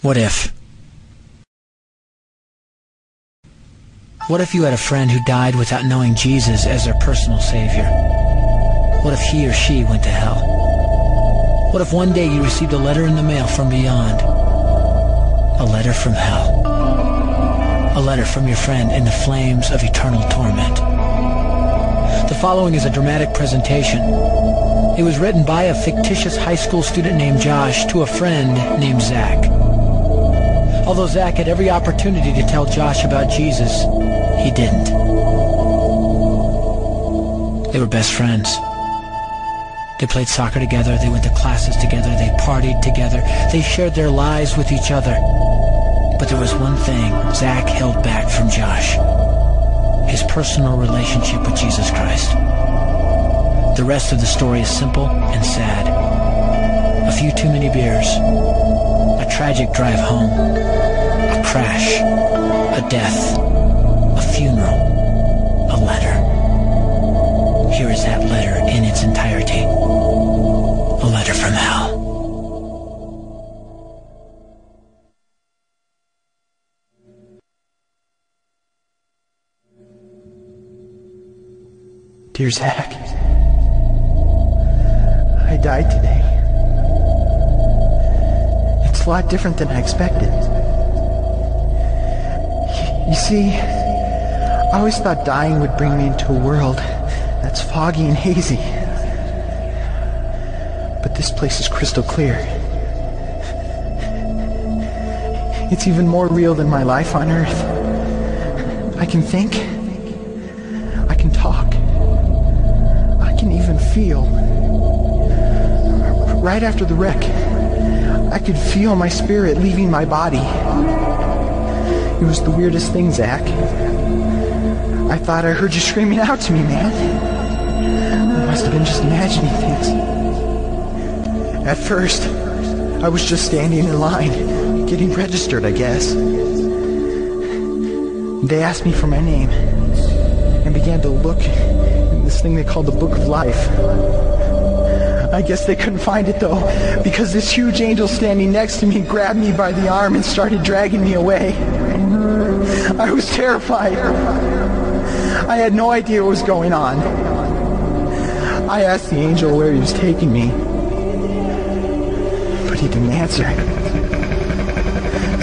What if? What if you had a friend who died without knowing Jesus as their personal Savior? What if he or she went to hell? What if one day you received a letter in the mail from beyond? A letter from hell. A letter from your friend in the flames of eternal torment. The following is a dramatic presentation. It was written by a fictitious high school student named Josh to a friend named Zach. Although Zach had every opportunity to tell Josh about Jesus, he didn't. They were best friends. They played soccer together, they went to classes together, they partied together, they shared their lives with each other. But there was one thing Zach held back from Josh: his personal relationship with Jesus Christ. The rest of the story is simple and sad. A few too many beers, a tragic drive home, a crash, a death, a funeral, a letter. Here is that letter in its entirety. A letter from hell. Dear Zach, I died today. It's a lot different than I expected. You see, I always thought dying would bring me into a world that's foggy and hazy. But this place is crystal clear. It's even more real than my life on Earth. I can think. I can talk. I can even feel. Right after the wreck, I could feel my spirit leaving my body. It was the weirdest thing, Zach. I thought I heard you screaming out to me, man. I must have been just imagining things. At first, I was just standing in line, getting registered, I guess. They asked me for my name and began to look in this thing they called the Book of Life. I guess they couldn't find it, though, because this huge angel standing next to me grabbed me by the arm and started dragging me away. I was terrified. I had no idea what was going on. I asked the angel where he was taking me, but he didn't answer.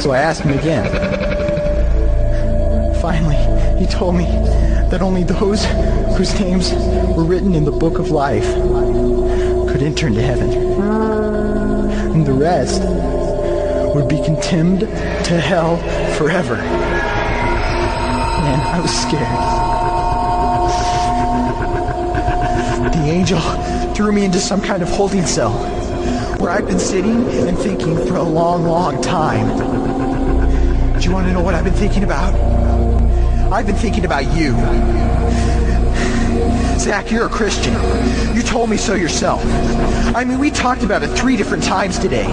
So I asked him again. Finally, he told me that only those whose names were written in the Book of Life could enter into heaven. And the rest would be condemned to hell forever. Man, I was scared. The angel threw me into some kind of holding cell where I've been sitting and thinking for a long, long time. Do you want to know what I've been thinking about? I've been thinking about you. Zach, you're a Christian. You told me so yourself. I mean, we talked about it 3 different times today.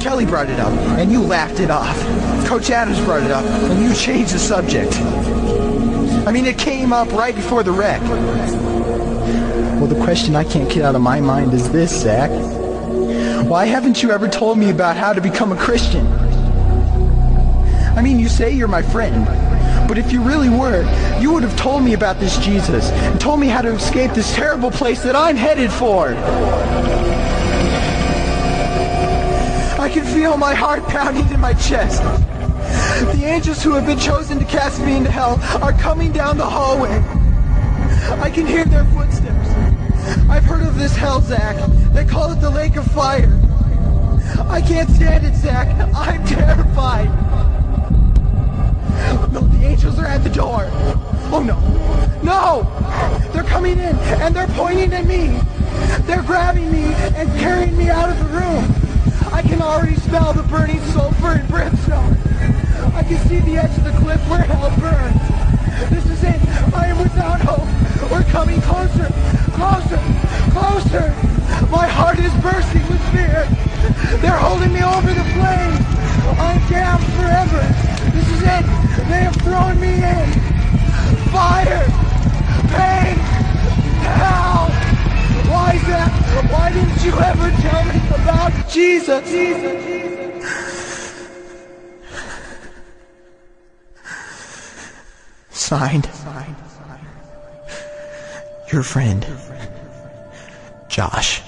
Kelly brought it up, and you laughed it off. Coach Adams brought it up, and you changed the subject. I mean, it came up right before the wreck. Well, the question I can't get out of my mind is this, Zach. Why haven't you ever told me about how to become a Christian? I mean, you say you're my friend, but if you really were, you would have told me about this Jesus and told me how to escape this terrible place that I'm headed for. I can feel my heart pounding in my chest. The angels who have been chosen to cast me into hell are coming down the hallway. I can hear their footsteps. I've heard of this hell, Zach. They call it the lake of fire. I can't stand it, Zach. I'm terrified. No, the angels are at the door. Oh no. No! They're coming in and they're pointing at me. They're grabbing me and carrying me out of the room. I can already smell the burning sulfur and brimstone. I can see the edge of the cliff where hell burns. This is it. I am without hope. We're coming closer. Closer. Closer. My heart is bursting with fear. They're holding me over the flames. I'm damned forever. This is it. They have thrown me in. Fire. Pain. Hell. Why is that? Why didn't you ever tell me about Jesus? Signed, your friend, Josh.